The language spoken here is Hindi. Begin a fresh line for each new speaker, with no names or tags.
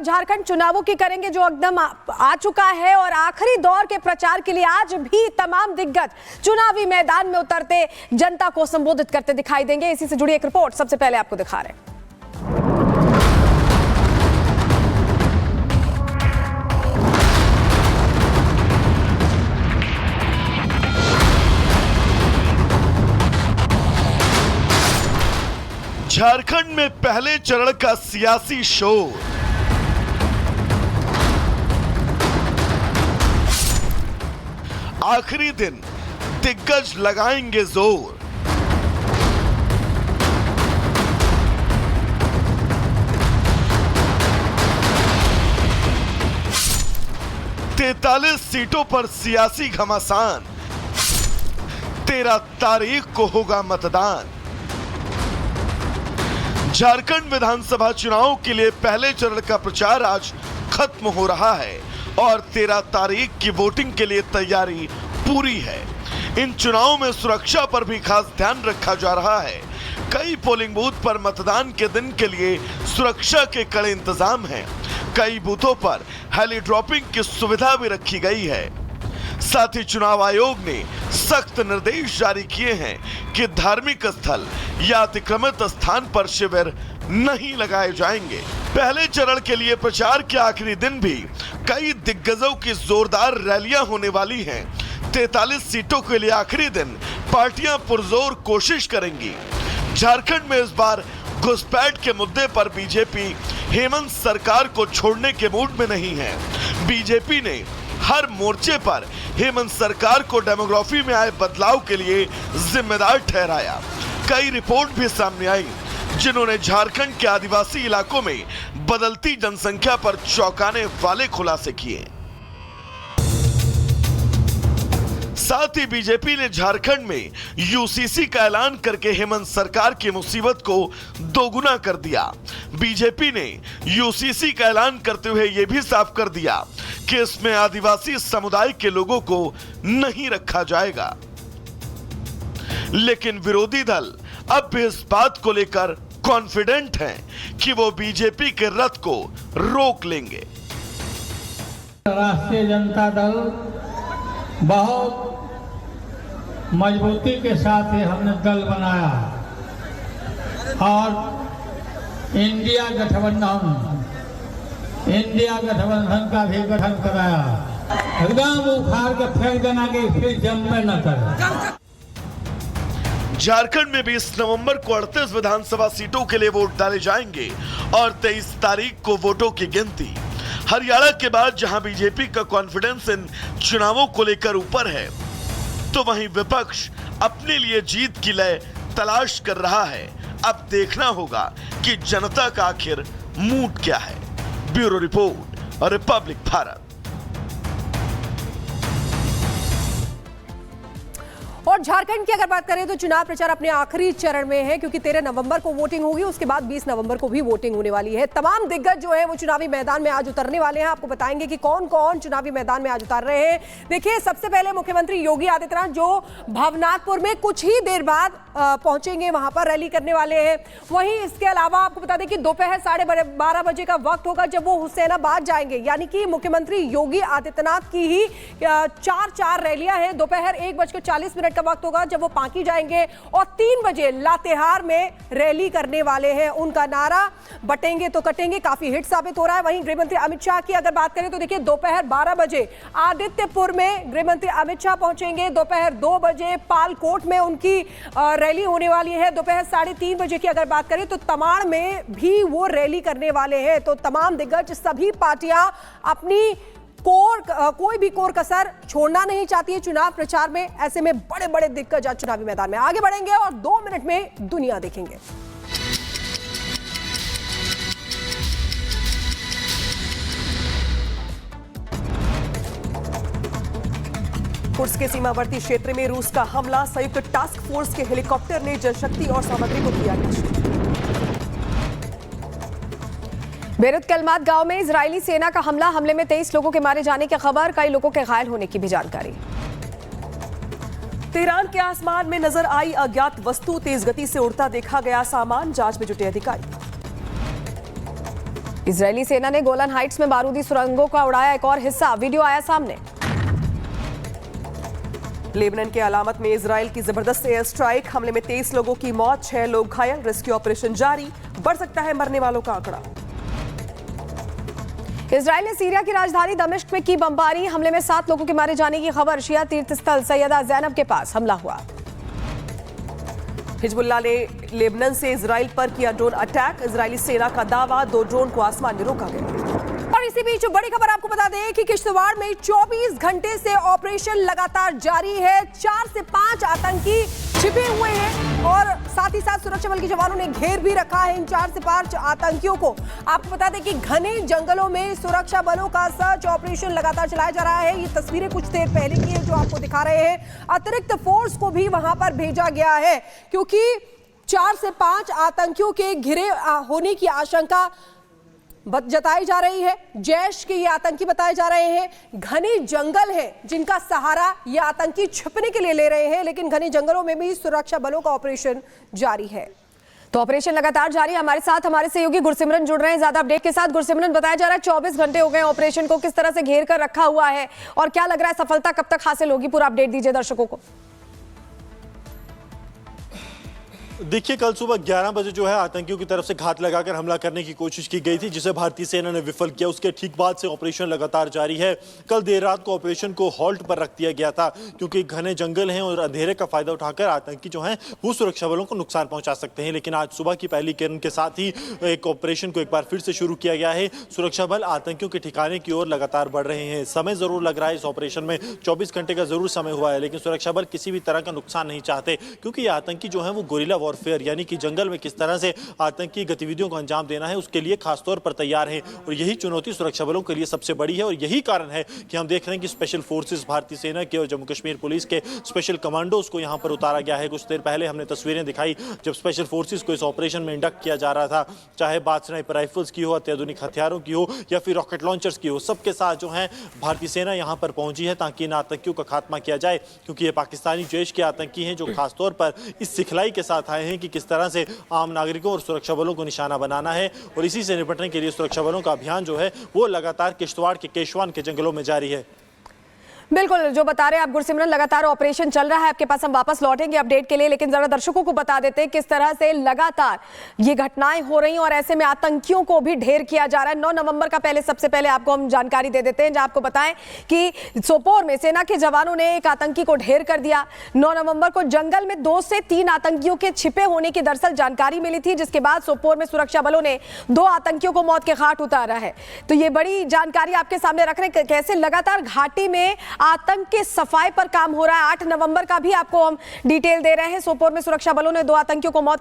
झारखंड चुनावों की करेंगे जो एकदम आ चुका है और आखिरी दौर के प्रचार के लिए आज भी तमाम दिग्गज चुनावी मैदान में उतरते जनता को संबोधित करते दिखाई देंगे। इसी से जुड़ी एक रिपोर्ट सबसे पहले आपको दिखा रहे हैं।
झारखंड में पहले चरण का सियासी शोर। आखिरी दिन दिग्गज लगाएंगे जोर। तैंतालीस सीटों पर सियासी घमासान। 13 तारीख को होगा मतदान। झारखंड विधानसभा चुनाव के लिए पहले चरण का प्रचार आज खत्म हो रहा है और 13 तारीख की वोटिंग के लिए तैयारी पूरी है। इन चुनावों में सुरक्षा पर भी खास ध्यान रखा जा रहा है। कई पोलिंग बूथ पर मतदान के दिन के लिए सुरक्षा के कड़े इंतजाम हैं। कई बूथों पर हेली ड्रॉपिंग की सुविधा भी रखी गई है। साथ ही चुनाव आयोग ने सख्त निर्देश जारी किए हैं कि धार्मिक स्थल या अतिक्रमित स्थान पर शिविर नहीं लगाए जाएंगे। पहले चरण के लिए प्रचार के आखिरी दिन भी कई दिग्गजों की जोरदार रैलियां होने वाली हैं। 43 सीटों के लिए आखिरी दिन पार्टियां पुरजोर कोशिश करेंगी। झारखंड में इस बार घुसपैठ के मुद्दे पर बीजेपी हेमंत सरकार को छोड़ने के मूड में नहीं है। बीजेपी ने हर मोर्चे पर हेमंत सरकार को डेमोग्राफी में आए बदलाव के लिए जिम्मेदार ठहराया। कई रिपोर्ट भी सामने आई जिन्होंने झारखंड के आदिवासी इलाकों में बदलती जनसंख्या पर चौंकाने वाले खुलासे किए। साथ ही बीजेपी ने झारखंड में यूसीसी का ऐलान करके हेमंत सरकार की मुसीबत को दोगुना कर दिया। बीजेपी ने यूसीसी का ऐलान करते हुए यह भी साफ कर दिया कि इसमें आदिवासी समुदाय के लोगों को नहीं रखा जाएगा। लेकिन विरोधी दल अब भी इस बात को लेकर कॉन्फिडेंट हैं कि वो बीजेपी के रथ को रोक लेंगे।
राष्ट्रीय जनता दल बहुत मजबूती के साथ ही हमने दल बनाया और इंडिया गठबंधन का भी गठन कराया। एकदम उखाड़ के फेंक देना कि फिर जन्म न करे।
झारखंड में 20 नवंबर को 38 विधानसभा सीटों के लिए वोट डाले जाएंगे और 23 तारीख को वोटों की गिनती। हरियाणा के बाद जहां बीजेपी का कॉन्फिडेंस इन चुनावों को लेकर ऊपर है, तो वहीं विपक्ष अपने लिए जीत की लय तलाश कर रहा है। अब देखना होगा कि जनता का आखिर मूड क्या है। Bureau report, Republic Bharat.
और झारखंड की अगर बात करें तो चुनाव प्रचार अपने आखिरी चरण में है, क्योंकि 13 नवंबर को वोटिंग होगी, उसके बाद 20 नवंबर को भी वोटिंग होने वाली है। तमाम दिग्गज जो है वो चुनावी मैदान में आज उतरने वाले हैं। आपको बताएंगे कि कौन कौन चुनावी मैदान में आज उतर रहे हैं। देखिए, सबसे पहले मुख्यमंत्री योगी आदित्यनाथ जो भवनाथपुर में कुछ ही देर बाद पहुंचेंगे, वहां पर रैली करने वाले हैं। वहीं इसके अलावा आपको बता दें कि दोपहर 12:30 बजे का वक्त होगा जब वो हुसैनाबाद जाएंगे। यानी कि मुख्यमंत्री योगी आदित्यनाथ की ही 4 रैलियां हैं। दोपहर 1:40 का वक्त होगा जब वो पांकी जाएंगे और 3 बजे लातेहार में रैली करने वाले हैं। उनका नारा बटेंगे तो कटेंगे काफी हिट साबित हो रहा है। वहीं गृहमंत्री अमित शाह की अगर बात करें तो देखिए, दोपहर 12 बजे आदित्यपुर में गृहमंत्री अमित शाह पहुंचेंगे। दोपहर 2 बजे पालकोट में उनकी रैली होने वाली है। दोपहर 3:30 बजे की अगर बात करें तो तमाड़ में भी वो रैली करने वाले हैं। तो तमाम दिग्गज, सभी पार्टियां अपनी कोई भी कोर कसर छोड़ना नहीं चाहती है चुनाव प्रचार में। ऐसे में बड़े बड़े दिग्गज आज चुनावी मैदान में आगे बढ़ेंगे और 2 मिनट में दुनिया देखेंगे।
कुर्स के सीमावर्ती क्षेत्र में रूस का हमला, संयुक्त टास्क फोर्स के हेलीकॉप्टर ने जनशक्ति और सामग्री को किया नष्ट।
बेरुत कलमात गांव में इजरायली सेना का हमले में 23 लोगों के मारे जाने की खबर, कई लोगों के घायल होने की भी जानकारी।
तेहरान के आसमान में नजर आई अज्ञात वस्तु, तेज गति से उड़ता देखा गया सामान, जांच में जुटे अधिकारी।
इजरायली सेना ने गोलन हाइट्स में बारूदी सुरंगों का उड़ाया एक और हिस्सा, वीडियो आया सामने।
लेबनान के अलामत में इजराइल की जबरदस्त एयर स्ट्राइक, हमले में 23 लोगों की मौत, 6 लोग घायल, रेस्क्यू ऑपरेशन जारी, बढ़ सकता है मरने वालों का आंकड़ा।
इजराइल ने सीरिया की राजधानी दमिश्क में की बमबारी, हमले में 7 लोगों के मारे जाने की खबर, शिया तीर्थस्थल सैयदा जैनब के पास हमला हुआ।
हिजबुल्लाह ने लेबनान से इजराइल पर किया ड्रोन अटैक, इजरायली सेना का दावा, 2 ड्रोन को आसमान में रोका गया।
और इसी बीच बड़ी खबर आपको बता दें कि किश्तवाड़ में 24 घंटे से ऑपरेशन लगातार जारी है। 4 से 5 आतंकी छिपे हुए हैं और साथ ही साथ सुरक्षा बल के जवानों ने घेर भी रखा है इन 4 से 5 आतंकियों को। आपको बता दें कि घने जंगलों में सुरक्षा बलों का सर्च ऑपरेशन लगातार चलाया जा रहा है। ये तस्वीरें कुछ देर पहले की है जो आपको दिखा रहे हैं। अतिरिक्त फोर्स को भी वहां पर भेजा गया है क्योंकि 4 से 5 आतंकियों के घिरे होने की आशंका जताई जा रही है। जैश के ये आतंकी बताए जा रहे हैं। घने जंगल है जिनका सहारा ये आतंकी छिपने के लिए ले रहे हैं, लेकिन घने जंगलों में भी सुरक्षा बलों का ऑपरेशन जारी है।
तो ऑपरेशन लगातार जारी है। हमारे साथ हमारे सहयोगी गुरसिमरन जुड़ रहे हैं ज्यादा अपडेट के साथ। गुरसिमरन, बताया जा रहा है 24 घंटे हो गए ऑपरेशन को, किस तरह से घेर कर रखा हुआ है और क्या लग रहा है सफलता कब तक हासिल होगी? पूरा अपडेट दीजिए दर्शकों को।
देखिए, कल सुबह 11 बजे जो है आतंकियों की तरफ से घात लगाकर हमला करने की कोशिश की गई थी, जिसे भारतीय सेना ने विफल किया। उसके ठीक बाद से ऑपरेशन लगातार जारी है। कल देर रात को ऑपरेशन को हॉल्ट पर रख दिया गया था क्योंकि घने जंगल हैं और अंधेरे का फायदा उठाकर आतंकी जो हैं वो सुरक्षा बलों को नुकसान पहुंचा सकते हैं। लेकिन आज सुबह की पहली किरण के साथ ही एक ऑपरेशन को एक बार फिर से शुरू किया गया है। सुरक्षा बल आतंकियों के ठिकाने की ओर लगातार बढ़ रहे हैं। समय जरूर लग रहा है इस ऑपरेशन में, 24 घंटे का जरूर समय हुआ है, लेकिन सुरक्षा बल किसी भी तरह का नुकसान नहीं चाहते क्योंकि ये आतंकी जो है वो गोरिल्ला वॉरफेयर यानी कि जंगल में किस तरह से आतंकी गतिविधियों को अंजाम देना है उसके लिए खासतौर पर तैयार हैं। और यही चुनौती सुरक्षा बलों के लिए सबसे बड़ी है और यही कारण है कि हम देख रहे हैं कि स्पेशल फोर्सेस भारतीय सेना के और जम्मू कश्मीर पुलिस के स्पेशल कमांडोज को यहां पर उतारा गया है। कुछ देर पहले हमने तस्वीरें दिखाई जब स्पेशल फोर्सेस को इस ऑपरेशन में इंडक्ट किया जा रहा था, चाहे बात स्नाइपर राइफल्स की हो, अत्याधुनिक हथियारों की हो या फिर रॉकेट लॉन्चर्स की हो, सबके साथ जो है भारतीय सेना यहां पर पहुंची है ताकि इन आतंकियों का खात्मा किया जाए क्योंकि ये पाकिस्तानी जैश के आतंकी हैं जो खासतौर पर इस सिखलाई के साथ आए हैं कि किस तरह से आम नागरिकों और सुरक्षा बलों को निशाना बनाना है। और इसी से निपटने के लिए सुरक्षा बलों का अभियान जो है वो लगातार किश्तवाड़ के केशवान के जंगलों में जारी है।
बिल्कुल, जो बता रहे हैं आप गुरसिमरन, लगातार ऑपरेशन चल रहा है। आपके पास हम वापस लौटेंगे अपडेट के लिए, लेकिन जरा दर्शकों को बता देते हैं किस तरह से लगातार ये घटनाएं हो रही हैं और ऐसे में आतंकियों को भी ढेर किया जा रहा है। 9 नवंबर का सबसे पहले आपको हम जानकारी दे देते हैं, जहां आपको बताएं कि सोपोर में सेना के जवानों ने एक आतंकी को ढेर कर दिया। 9 नवंबर को जंगल में 2 से 3 आतंकियों के छिपे होने की दरअसल जानकारी मिली थी, जिसके बाद सोपोर में सुरक्षा बलों ने 2 आतंकियों को मौत के घाट उतारा है। तो ये बड़ी जानकारी आपके सामने रख रहे हैं कैसे लगातार घाटी में आतंक के सफाई पर काम हो रहा है। 8 नवंबर का भी आपको हम डिटेल दे रहे हैं। सोपोर में सुरक्षा बलों ने 2 आतंकियों को मौत